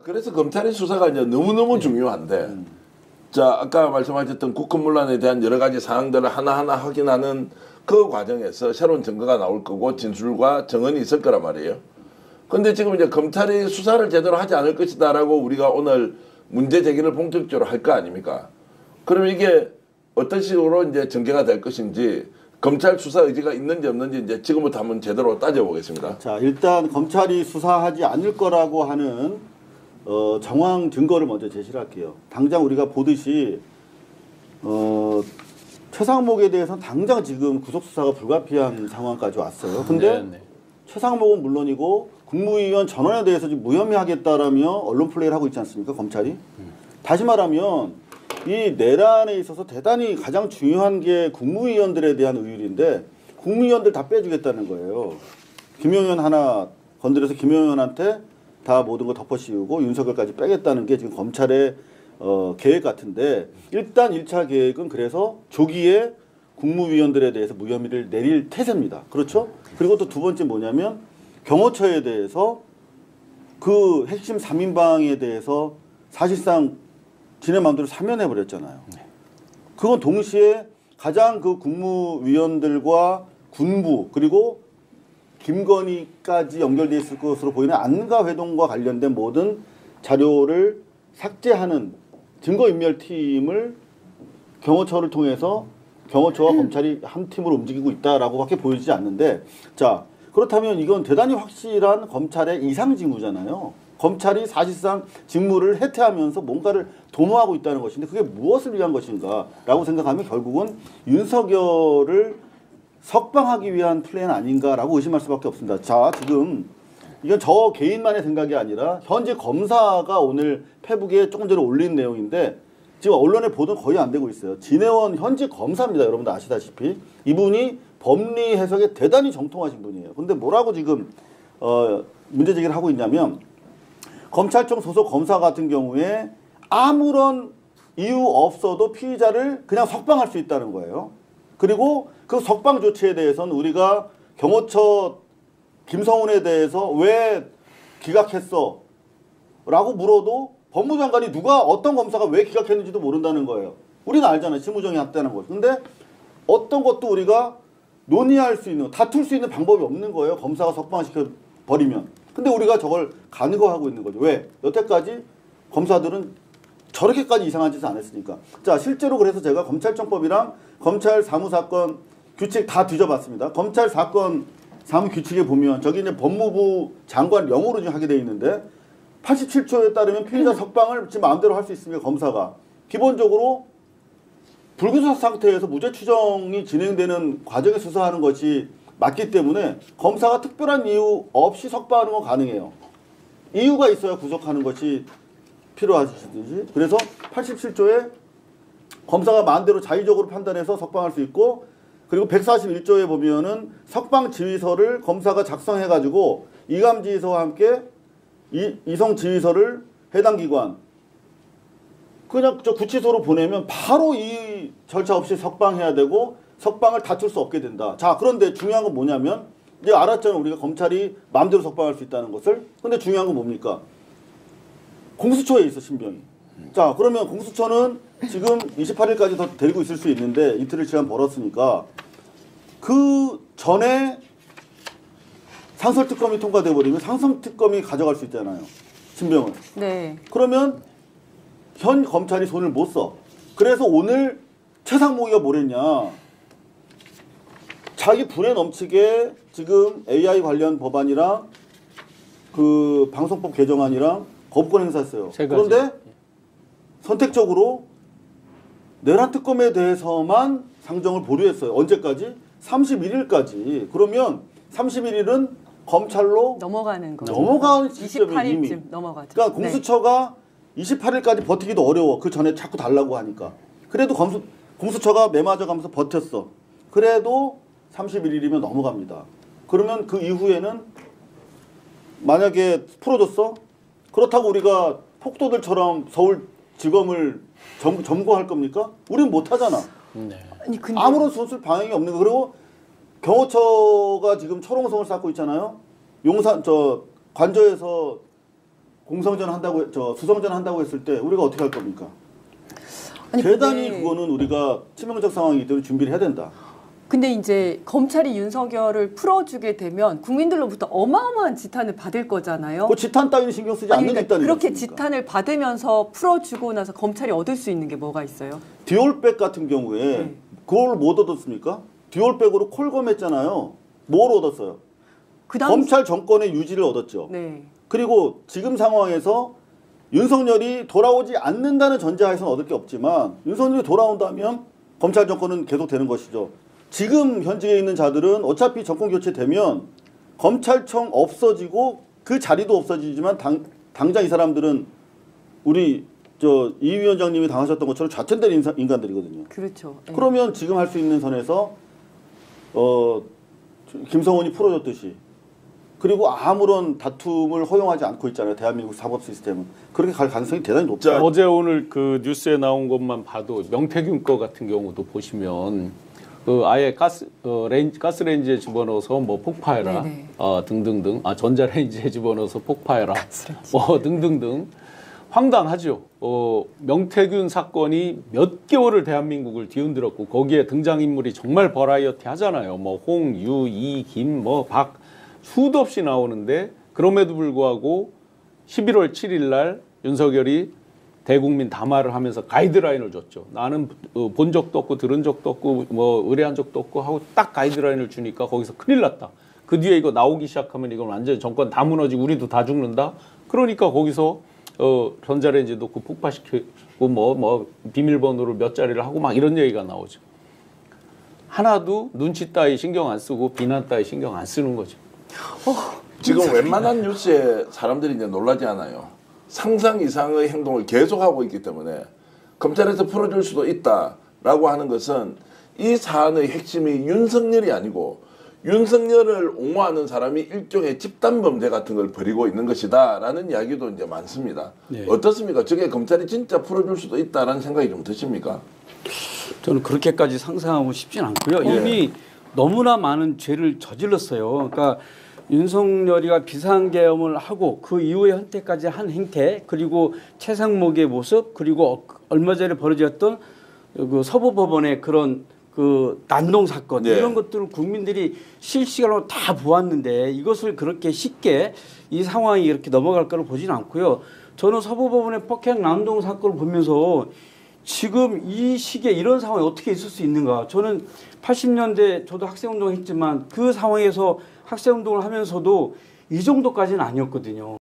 그래서 검찰의 수사가 이제 너무너무 중요한데, 자, 아까 말씀하셨던 국헌문란에 대한 여러 가지 사항들을 하나하나 확인하는 그 과정에서 새로운 증거가 나올 거고 진술과 정언이 있을 거란 말이에요. 근데 지금 이제 검찰이 수사를 제대로 하지 않을 것이다라고 우리가 오늘 문제 제기를 본격적으로 할 거 아닙니까? 그러면 이게 어떤 식으로 이제 전개가 될 것인지 검찰 수사 의지가 있는지 없는지 이제 지금부터 한번 제대로 따져보겠습니다. 자, 일단 검찰이 수사하지 않을 거라고 하는 정황 증거를 먼저 제시를 할게요. 당장 우리가 보듯이 최상목에 대해서는 당장 지금 구속수사가 불가피한 상황까지 왔어요. 근데 최상목은 물론이고 국무위원 전원에 대해서 지금 무혐의 하겠다라며 언론 플레이를 하고 있지 않습니까? 검찰이. 다시 말하면 이 내란에 있어서 대단히 가장 중요한 게 국무위원들에 대한 의율인데 국무위원들 다 빼주겠다는 거예요. 김용현 하나 건드려서 김용현한테 다 모든 거 덮어씌우고 윤석열까지 빼겠다는 게 지금 검찰의 계획 같은데 일단 1차 계획은 그래서 조기에 국무위원들에 대해서 무혐의를 내릴 태세입니다. 그렇죠? 그리고 또 두 번째 뭐냐면 경호처에 대해서 그 핵심 3인방에 대해서 사실상 지네 마음대로 사면해버렸잖아요. 그건 동시에 가장 그 국무위원들과 군부 그리고 김건희까지 연결되어 있을 것으로 보이는 안가 회동과 관련된 모든 자료를 삭제하는 증거인멸팀을 경호처를 통해서 경호처와 검찰이 한 팀으로 움직이고 있다라고밖에 보이지 않는데 자 그렇다면 이건 대단히 확실한 검찰의 이상 징후잖아요. 검찰이 사실상 직무를 해태하면서 뭔가를 도모하고 있다는 것인데 그게 무엇을 위한 것인가 라고 생각하면 결국은 윤석열을 석방하기 위한 플랜 아닌가라고 의심할 수밖에 없습니다. 자, 지금 이건 저 개인만의 생각이 아니라 현재 검사가 오늘 페북에 조금 전에 올린 내용인데 지금 언론에 보도 거의 안 되고 있어요. 진해원 현직 검사입니다. 여러분들 아시다시피. 이분이 법리 해석에 대단히 정통하신 분이에요. 근데 뭐라고 지금 문제 제기를 하고 있냐면 검찰청 소속 검사 같은 경우에 아무런 이유 없어도 피의자를 그냥 석방할 수 있다는 거예요. 그리고 그 석방 조치에 대해서는 우리가 경호처 김성훈에 대해서 왜 기각했어? 라고 물어도 법무장관이 누가 어떤 검사가 왜 기각했는지도 모른다는 거예요. 우리는 알잖아요. 실무정이 했다는 거. 근데 어떤 것도 우리가 논의할 수 있는, 다툴 수 있는 방법이 없는 거예요. 검사가 석방시켜 버리면. 근데 우리가 저걸 간과하고 있는 거죠. 왜? 여태까지 검사들은 저렇게까지 이상한 짓을 안 했으니까. 자, 실제로 그래서 제가 검찰청법이랑 검찰 사무사건 규칙 다 뒤져봤습니다. 검찰 사건 사무 규칙에 보면 저기 이제 법무부 장관 영어로 좀 하게 돼 있는데 87조에 따르면 피의자 석방을 지금 마음대로 할 수 있습니다. 검사가. 기본적으로 불구속 상태에서 무죄 추정이 진행되는 과정에 수사하는 것이 맞기 때문에 검사가 특별한 이유 없이 석방하는 건 가능해요. 이유가 있어야 구속하는 것이 필요하시듯이. 그래서 87조에 검사가 마음대로 자의적으로 판단해서 석방할 수 있고 그리고 141조에 보면은 석방 지휘서를 검사가 작성해가지고 이감 지휘서와 함께 이성 지휘서를 해당 기관 그냥 저 구치소로 보내면 바로 이 절차 없이 석방해야 되고 석방을 다툴 수 없게 된다. 자, 그런데 중요한 건 뭐냐면 이제 알았잖아요. 우리가 검찰이 마음대로 석방할 수 있다는 것을. 근데 중요한 건 뭡니까? 공수처에 있어, 신병이. 자, 그러면 공수처는 지금 28일까지 더 데리고 있을 수 있는데 이틀을 시간 벌었으니까 그 전에 상설특검이 통과돼 버리면 상설특검이 가져갈 수 있잖아요. 신병을. 네. 그러면 현 검찰이 손을 못 써. 그래서 오늘 최상목이가 뭐랬냐. 자기 분에 넘치게 지금 AI 관련 법안이랑 그 방송법 개정안이랑 거부권 행사했어요. 그런데 선택적으로 내란 특검에 대해서만 상정을 보류했어요. 언제까지? 31일까지. 그러면 31일은 검찰로 넘어가는 거죠. 넘어가는 시점이 28일쯤 이미. 넘어가죠. 그러니까 공수처가 28일까지 버티기도 어려워. 그 전에 자꾸 달라고 하니까. 그래도 공수처가 매맞아가면서 버텼어. 그래도 31일이면 넘어갑니다. 그러면 그 이후에는 만약에 풀어줬어? 그렇다고 우리가 폭도들처럼 서울지검을 점거할 겁니까? 우린 못하잖아. 네. 아니, 근데 아무런 수술 방향이 없는 거. 그리고 경호처가 지금 초롱성을 쌓고 있잖아요. 용산 관저에서 공성전 한다고 수성전 한다고 했을 때 우리가 어떻게 할 겁니까? 아니, 대단히 근데, 그거는 우리가 치명적 상황이기 때문에 준비를 해야 된다. 근데 이제 검찰이 윤석열을 풀어주게 되면 국민들로부터 어마어마한 지탄을 받을 거잖아요. 그 지탄 따위는 신경 쓰지 아니, 않는 그러니까 뒷단이 그렇게 지탄을 받으면서 풀어주고 나서 검찰이 얻을 수 있는 게 뭐가 있어요? 듀얼백 같은 경우에 그걸 못 얻었습니까? 듀얼백으로 콜검했잖아요. 뭘 얻었어요? 검찰 정권의 유지를 얻었죠. 네. 그리고 지금 상황에서 윤석열이 돌아오지 않는다는 전제하에서는 얻을 게 없지만 윤석열이 돌아온다면 검찰 정권은 계속되는 것이죠. 지금 현직에 있는 자들은 어차피 정권 교체되면 검찰청 없어지고 그 자리도 없어지지만 당장 이 사람들은 우리 이 위원장님이 당하셨던 것처럼 좌천된 인간들이거든요. 그렇죠. 네. 그러면 지금 할 수 있는 선에서 김성원이 풀어줬듯이 그리고 아무런 다툼을 허용하지 않고 있잖아요. 대한민국 사법 시스템은. 그렇게 갈 가능성이 대단히 높죠. 어제 오늘 그 뉴스에 나온 것만 봐도 명태균 거 같은 경우도 보시면 그 아예 가스레인지에 집어넣어서 뭐 폭파해라 등등등 전자레인지에 집어넣어서 폭파해라 뭐 등등등 황당하죠. 명태균 사건이 몇 개월을 대한민국을 뒤흔들었고 거기에 등장인물이 정말 버라이어티 하잖아요. 뭐 홍, 유, 이, 김, 뭐 박 수도 없이 나오는데 그럼에도 불구하고 11월 7일 날 윤석열이 대국민 담화를 하면서 가이드라인을 줬죠. 나는 본 적도 없고 들은 적도 없고 뭐 의뢰한 적도 없고 하고 딱 가이드라인을 주니까 거기서 큰일 났다. 그 뒤에 이거 나오기 시작하면 이건 완전히 정권 다 무너지고 우리도 다 죽는다. 그러니까 거기서 전자레인지 놓고 폭파시키고 뭐 비밀번호를 몇 자리를 하고 막 이런 얘기가 나오죠. 하나도 눈치 따위 신경 안 쓰고 비난 따위 신경 안 쓰는 거죠. 지금 웬만한 뉴스에 사람들이 이제 놀라지 않아요. 상상 이상의 행동을 계속하고 있기 때문에 검찰에서 풀어줄 수도 있다라고 하는 것은 이 사안의 핵심이 윤석열이 아니고 윤석열을 옹호하는 사람이 일종의 집단범죄 같은 걸 벌이고 있는 것이다라는 이야기도 이제 많습니다. 네. 어떻습니까? 저게 검찰이 진짜 풀어줄 수도 있다라는 생각이 좀 드십니까? 저는 그렇게까지 상상하고 싶진 않고요. 이미 너무나 많은 죄를 저질렀어요. 그러니까 윤석열이가 비상계엄을 하고 그 이후에 현재까지 한 행태 그리고 최상목의 모습 그리고 얼마 전에 벌어졌던 그 서부법원의 그런 그 난동 사건 이런 것들을 국민들이 실시간으로 다 보았는데 이것을 그렇게 쉽게 이 상황이 이렇게 넘어갈 거를 보지는 않고요. 저는 서부법원의 폭행 난동 사건을 보면서 지금 이 시기에 이런 상황이 어떻게 있을 수 있는가. 저는 80년대 저도 학생운동을 했지만 그 상황에서 학생운동을 하면서도 이 정도까지는 아니었거든요.